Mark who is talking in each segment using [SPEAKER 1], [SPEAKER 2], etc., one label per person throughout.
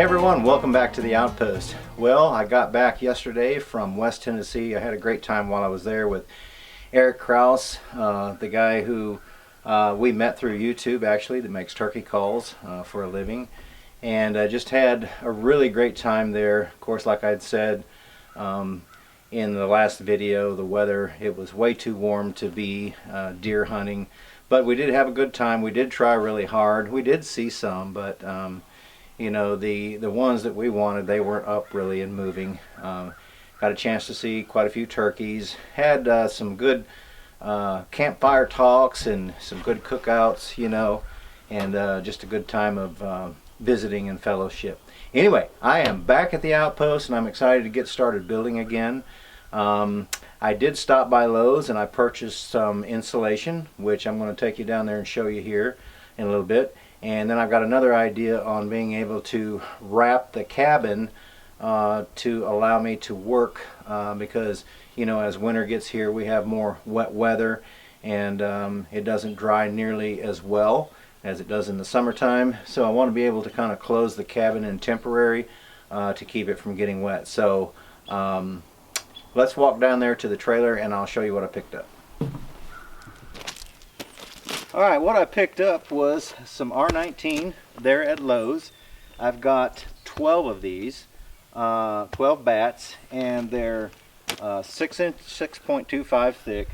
[SPEAKER 1] everyone, welcome back to the Outpost. Well, I got back yesterday from West Tennessee. I had a great time while I was there with Eric Kraus, the guy who we met through YouTube actually, that makes turkey calls for a living. And I just had a really great time there. Of course, like I'd said in the last video, the weather, it was way too warm to be deer hunting. But we did have a good time. We did try really hard. We did see some, but you know, the ones that we wanted, they weren't up really and moving. Got a chance to see quite a few turkeys. Had some good campfire talks and some good cookouts, you know, and just a good time of visiting and fellowship. Anyway, I am back at the Outpost and I'm excited to get started building again. I did stop by Lowe's and I purchased some insulation, which I'm going to take you down there and show you here in a little bit. And then I've got another idea on being able to wrap the cabin to allow me to work because, you know, as winter gets here we have more wet weather and it doesn't dry nearly as well as it does in the summertime. So I want to be able to kind of close the cabin in temporary to keep it from getting wet. So let's walk down there to the trailer and I'll show you what I picked up. Alright, what I picked up was some R19 there at Lowe's. I've got 12 of these, 12 bats, and they're 6.25 thick,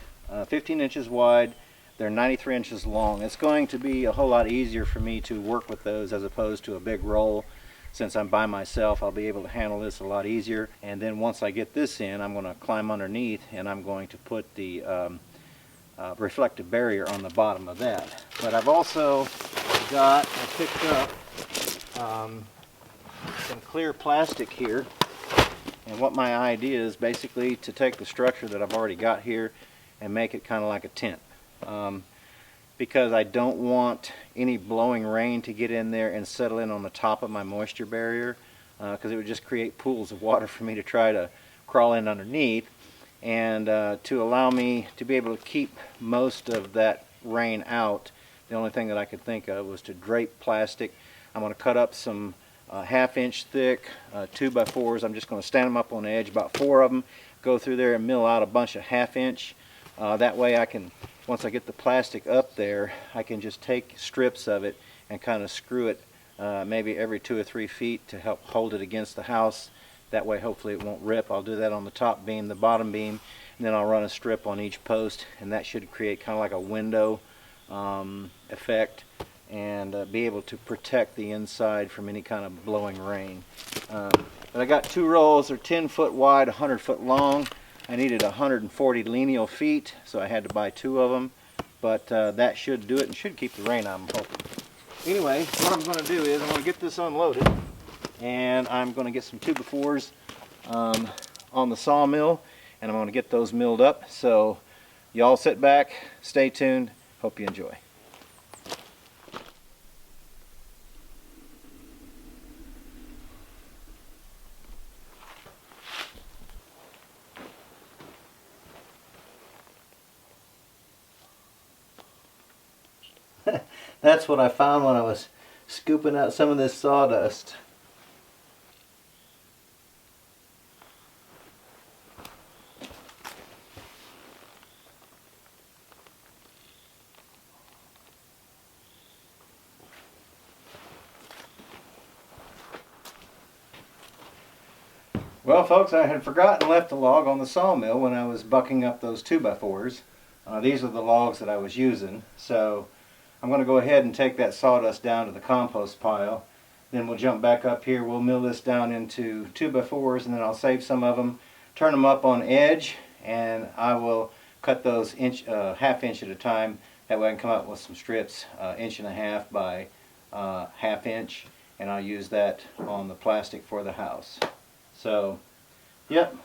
[SPEAKER 1] 15 inches wide, they're 93 inches long. It's going to be a whole lot easier for me to work with those as opposed to a big roll. Since I'm by myself, I'll be able to handle this a lot easier. And then once I get this in, I'm going to climb underneath and I'm going to put the reflective barrier on the bottom of that. But I've also I picked up some clear plastic here, and what my idea is basically to take the structure that I've already got here and make it kind of like a tent, because I don't want any blowing rain to get in there and settle in on the top of my moisture barrier, because it would just create pools of water for me to try to crawl in underneath. And to allow me to be able to keep most of that rain out, the only thing that I could think of was to drape plastic. I'm going to cut up some 1/2 inch thick 2x4s. I'm just going to stand them up on the edge, about 4 of them, go through there and mill out a bunch of 1/2 inch. That way I can, once I get the plastic up there, I can just take strips of it and kind of screw it maybe every 2 or 3 feet to help hold it against the house. That way hopefully it won't rip. I'll do that on the top beam, the bottom beam, and then I'll run a strip on each post, and that should create kind of like a window effect and be able to protect the inside from any kind of blowing rain. But I got 2 rolls. They're 10 foot wide, 100 foot long. I needed 140 lineal feet, so I had to buy 2 of them. But that should do it and should keep the rain out, I'm hoping. Anyway, what I'm going to do is I'm going to get this unloaded. And I'm going to get some 2x4s on the sawmill, and I'm going to get those milled up. So y'all sit back, stay tuned, hope you enjoy. That's what I found when I was scooping out some of this sawdust. Well folks, I had forgotten left the log on the sawmill when I was bucking up those 2x4s. These are the logs that I was using, so I'm going to go ahead and take that sawdust down to the compost pile. Then we'll jump back up here, we'll mill this down into 2x4s, and then I'll save some of them, turn them up on edge, and I will cut those 1/2 inch at a time. That way I can come up with some strips 1.5 inches by 1/2 inch, and I'll use that on the plastic for the house. So, yep.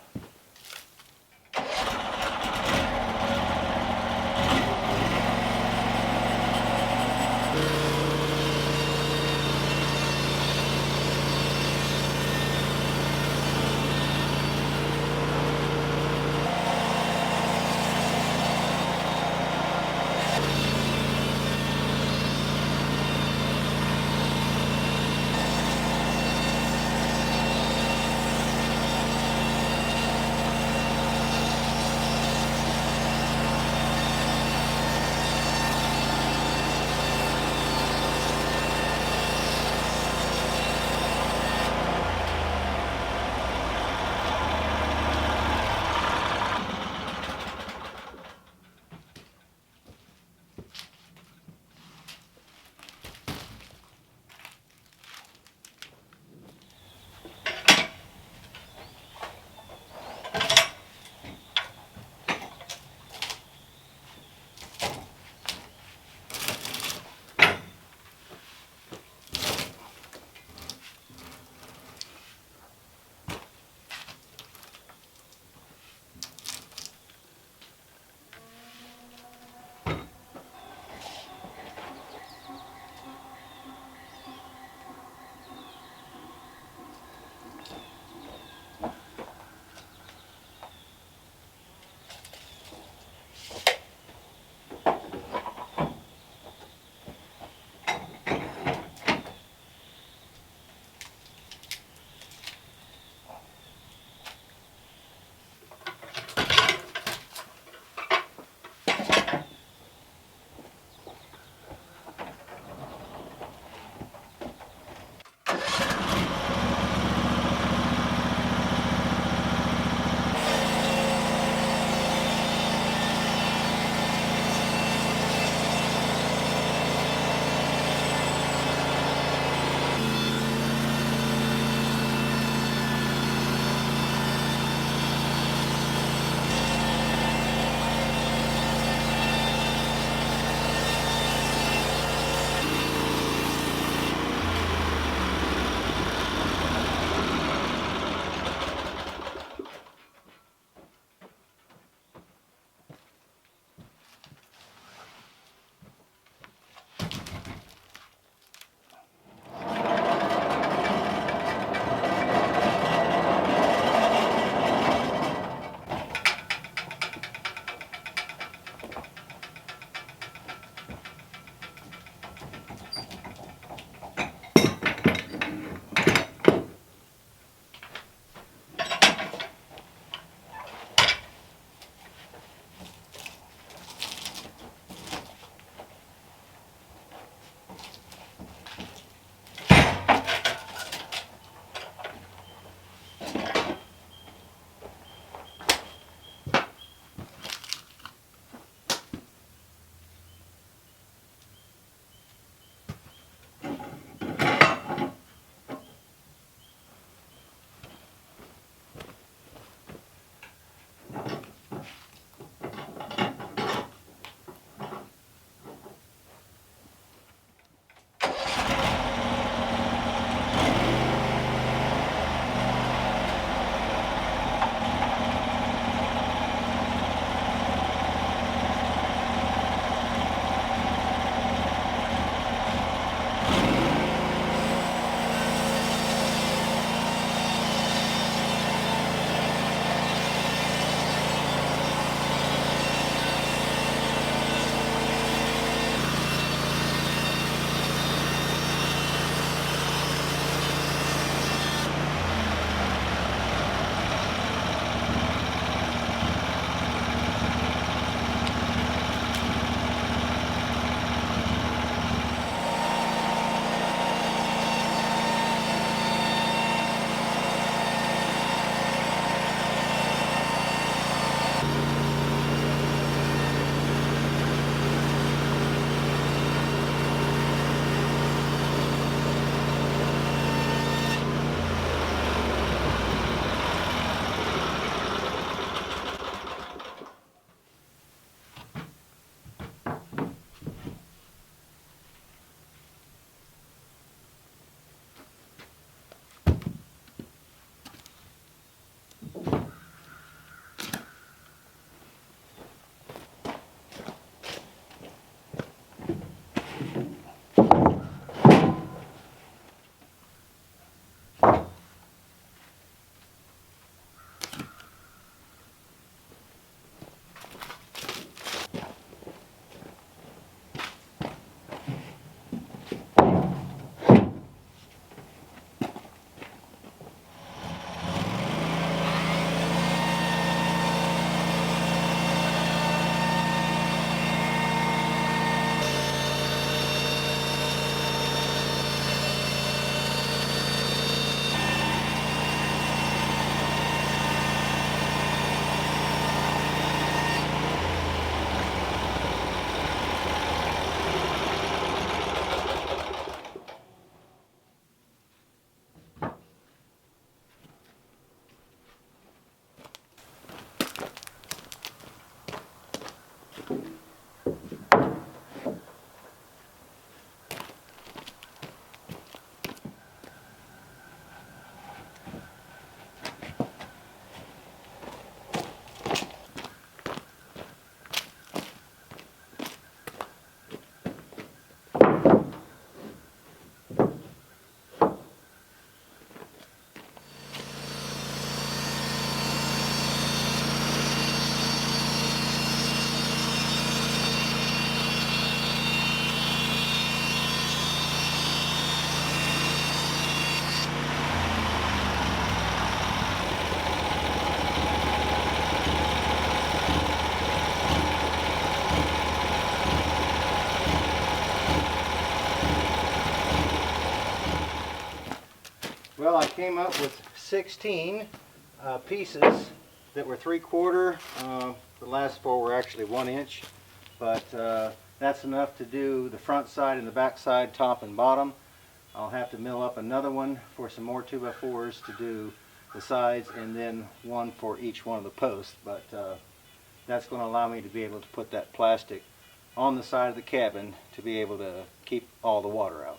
[SPEAKER 1] Well, I came up with 16 pieces that were 3/4. The last 4 were actually 1 inch, but that's enough to do the front side and the back side, top and bottom. I'll have to mill up another one for some more 2x4s to do the sides, and then one for each one of the posts. But that's going to allow me to be able to put that plastic on the side of the cabin to be able to keep all the water out.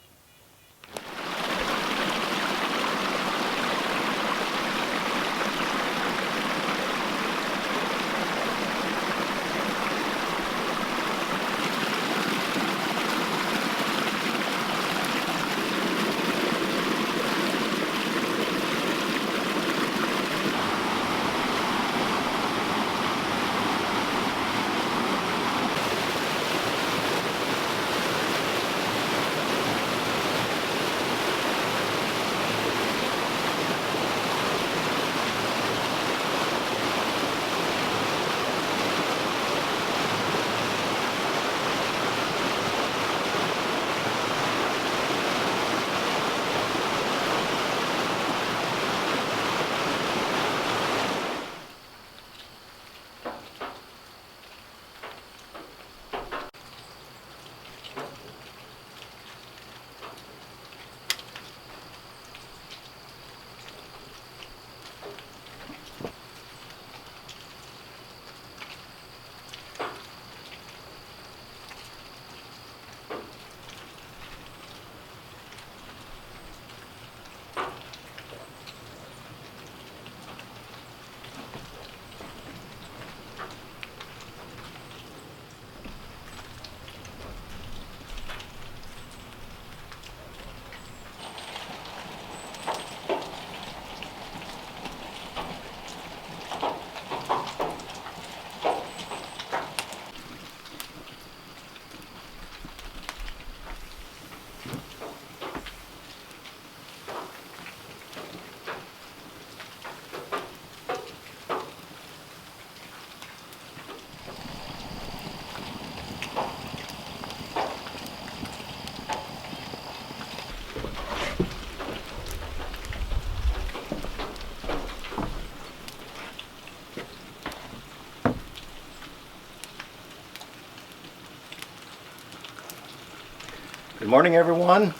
[SPEAKER 1] Good morning, everyone.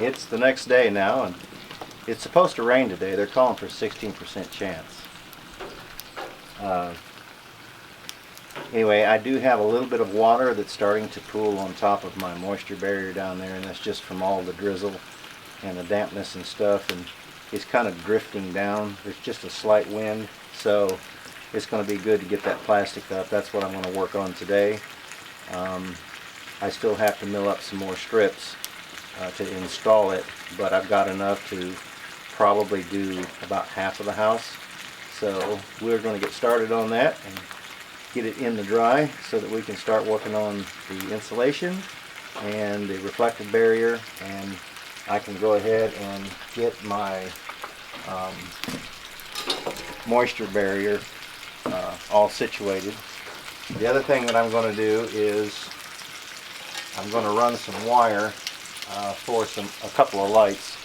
[SPEAKER 1] It's the next day now, and it's supposed to rain today. They're calling for 16% chance. Anyway, I do have a little bit of water that's starting to pool on top of my moisture barrier down there, and that's just from all the drizzle and the dampness and stuff, and it's kind of drifting down. There's just a slight wind, so it's going to be good to get that plastic up. That's what I'm going to work on today. I still have to mill up some more strips to install it, but I've got enough to probably do about half of the house. So we're going to get started on that and get it in the dry so that we can start working on the insulation and the reflective barrier, and I can go ahead and get my moisture barrier all situated. The other thing that I'm going to do is I'm going to run some wire for a couple of lights,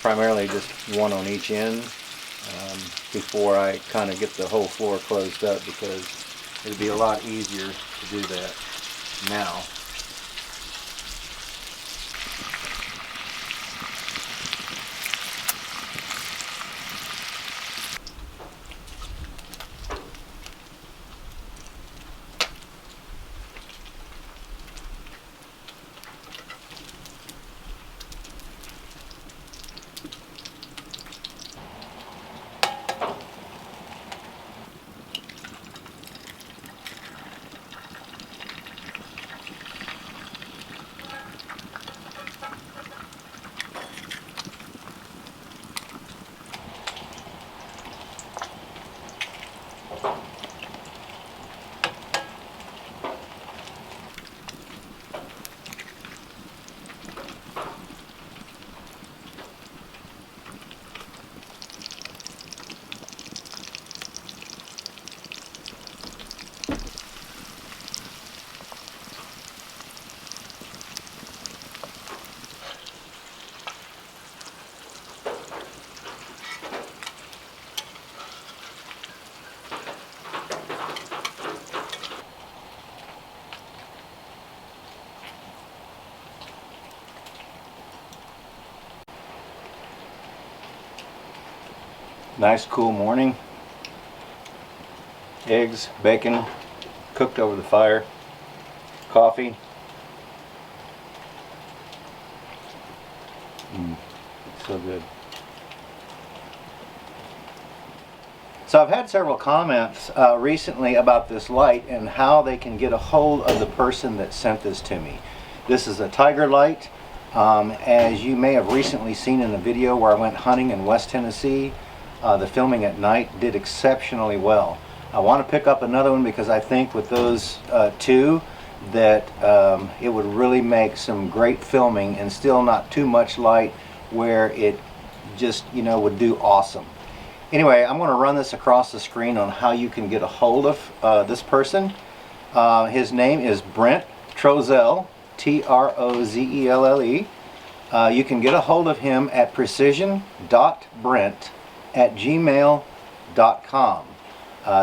[SPEAKER 1] primarily just one on each end, before I kind of get the whole floor closed up, because it'd be a lot easier to do that now. Nice cool morning. Eggs, bacon, cooked over the fire. Coffee. So good. So I've had several comments recently about this light and how they can get a hold of the person that sent this to me. This is a Tiger light. As you may have recently seen in a video where I went hunting in West Tennessee, the filming at night did exceptionally well. I want to pick up another one because I think with those two that it would really make some great filming and still not too much light where it just, you know, would do awesome. Anyway, I'm going to run this across the screen on how you can get a hold of this person. His name is Brent Trozelle, Trozelle. You can get a hold of him at precision.brent@gmail.com.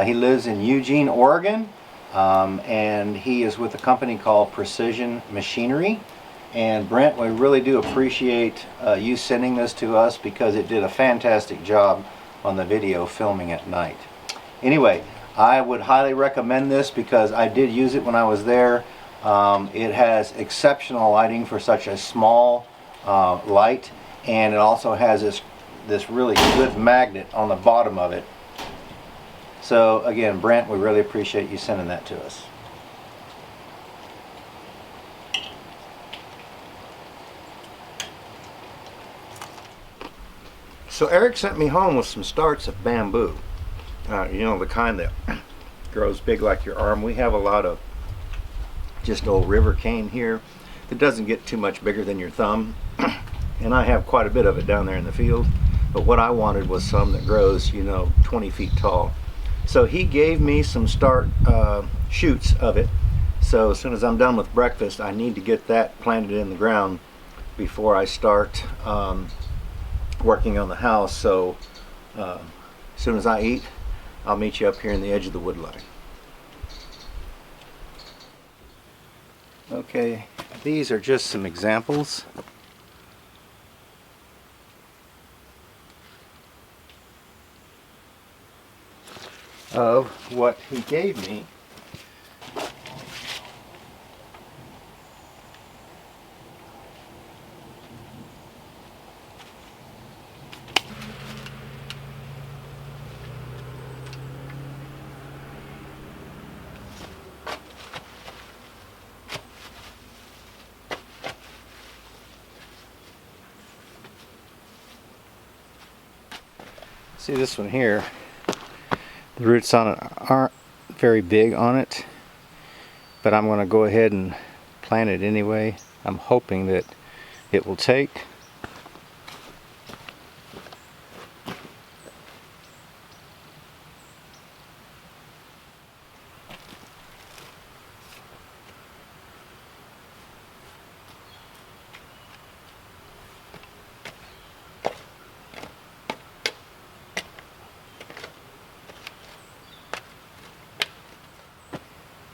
[SPEAKER 1] He lives in Eugene, Oregon, and he is with a company called Precision Machinery. And Brent, we really do appreciate you sending this to us because it did a fantastic job on the video filming at night. Anyway, I would highly recommend this because I did use it when I was there. It has exceptional lighting for such a small light, and it also has this really good magnet on the bottom of it. So again, Brent, we really appreciate you sending that to us. So Eric sent me home with some starts of bamboo. You know, the kind that grows big like your arm. We have a lot of just old river cane here that doesn't get too much bigger than your thumb. And I have quite a bit of it down there in the field. But what I wanted was some that grows, you know, 20 feet tall. So he gave me some start shoots of it. So as soon as I'm done with breakfast, I need to get that planted in the ground before I start working on the house. So as soon as I eat, I'll meet you up here in the edge of the wood line. Okay, these are just some examples of what he gave me. See this one here, the roots on it aren't very big on it, but I'm going to go ahead and plant it anyway. I'm hoping that it will take.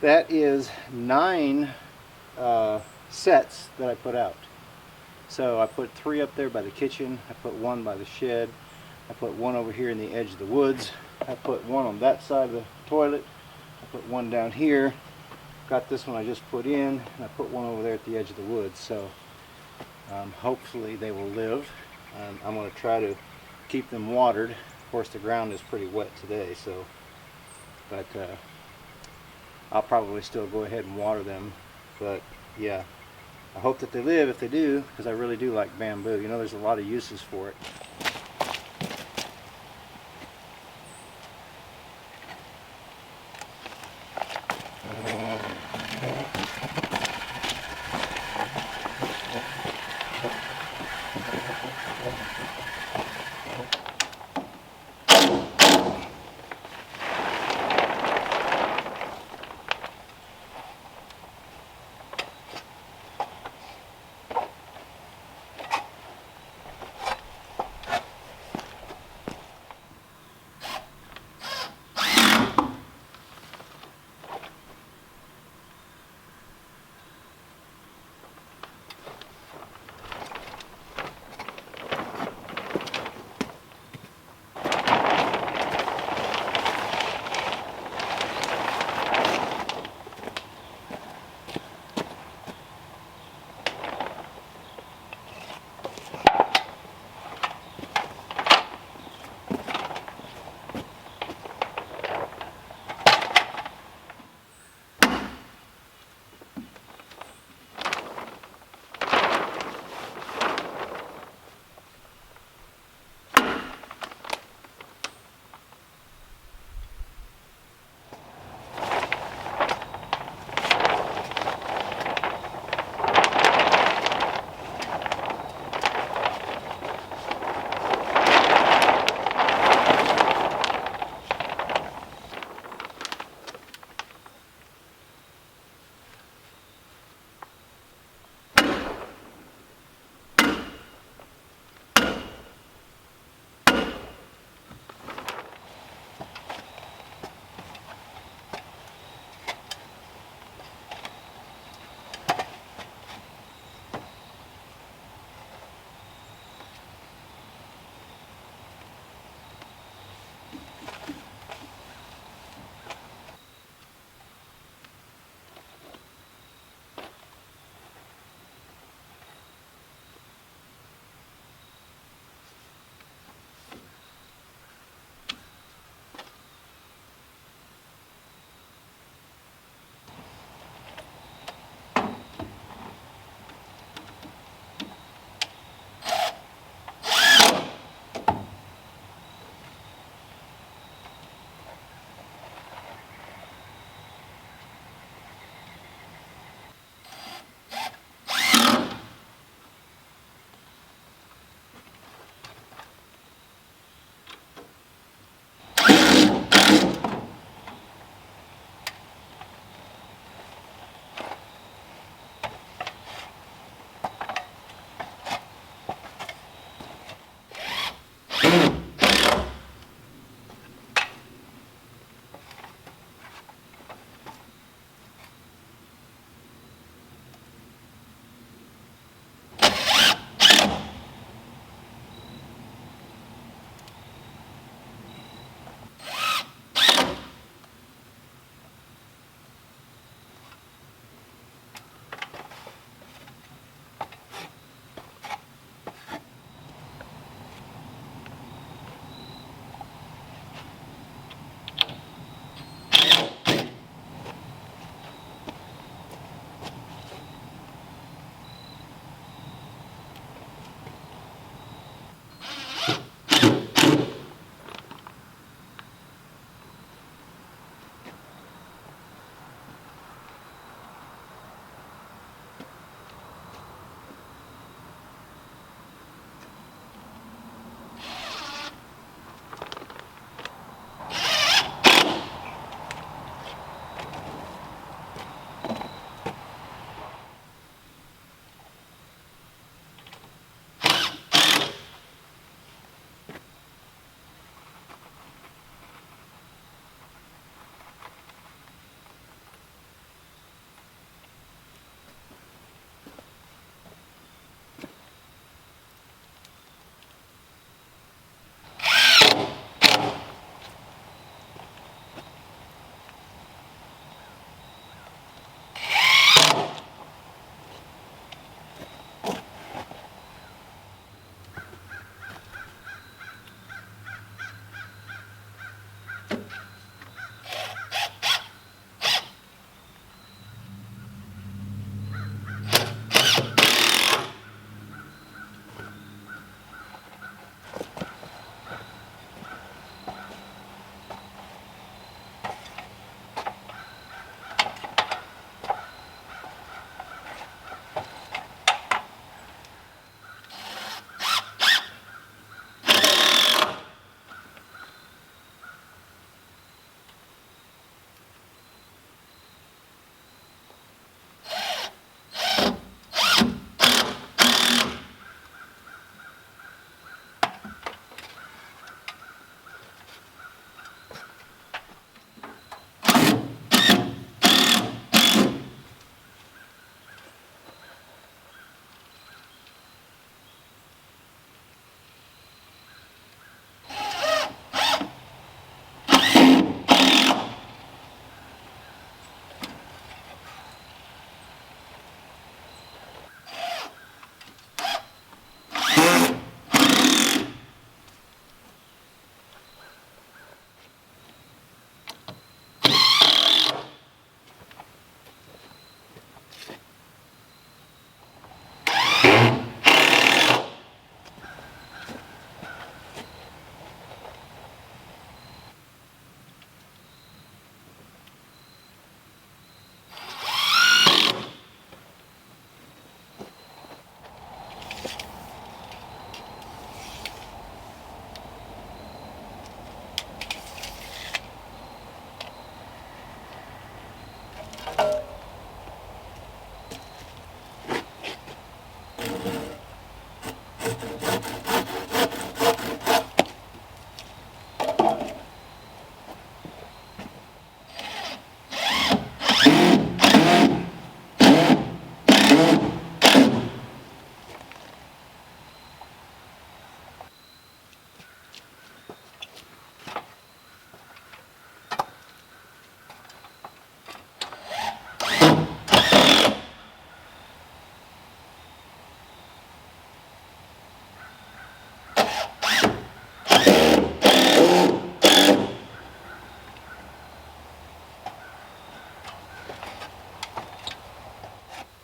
[SPEAKER 1] That is 9 sets that I put out. So I put 3 up there by the kitchen, I put 1 by the shed, I put 1 over here in the edge of the woods, I put 1 on that side of the toilet, I put 1 down here, got this one I just put in, and I put 1 over there at the edge of the woods. So hopefully they will live. I'm going to try to keep them watered. Of course the ground is pretty wet today, so but I'll probably still go ahead and water them. But yeah, I hope that they live if they do, because I really do like bamboo. You know, there's a lot of uses for it.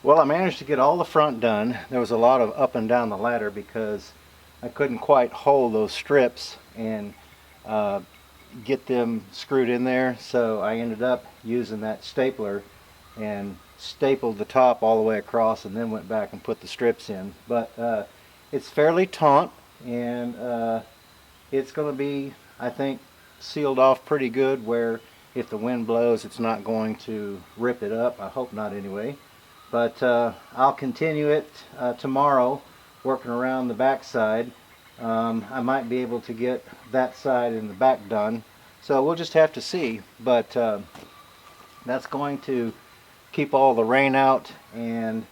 [SPEAKER 1] Well, I managed to get all the front done. There was a lot of up and down the ladder because I couldn't quite hold those strips and get them screwed in there, so I ended up using that stapler and stapled the top all the way across and then went back and put the strips in. But it's fairly taut, and it's going to be, I think, sealed off pretty good where if the wind blows it's not going to rip it up. I hope not anyway. But I'll continue it tomorrow, working around the back side. I might be able to get that side and the back done, so we'll just have to see. But that's going to keep all the rain out, and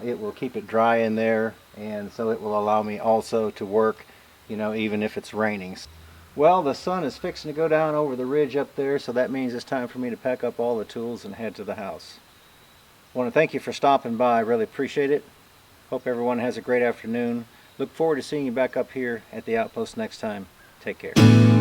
[SPEAKER 1] it will keep it dry in there, and so it will allow me also to work, you know, even if it's raining. Well, the sun is fixing to go down over the ridge up there, so that means it's time for me to pack up all the tools and head to the house. I want to thank you for stopping by. I really appreciate it. Hope everyone has a great afternoon. Look forward to seeing you back up here at the Outpost next time. Take care.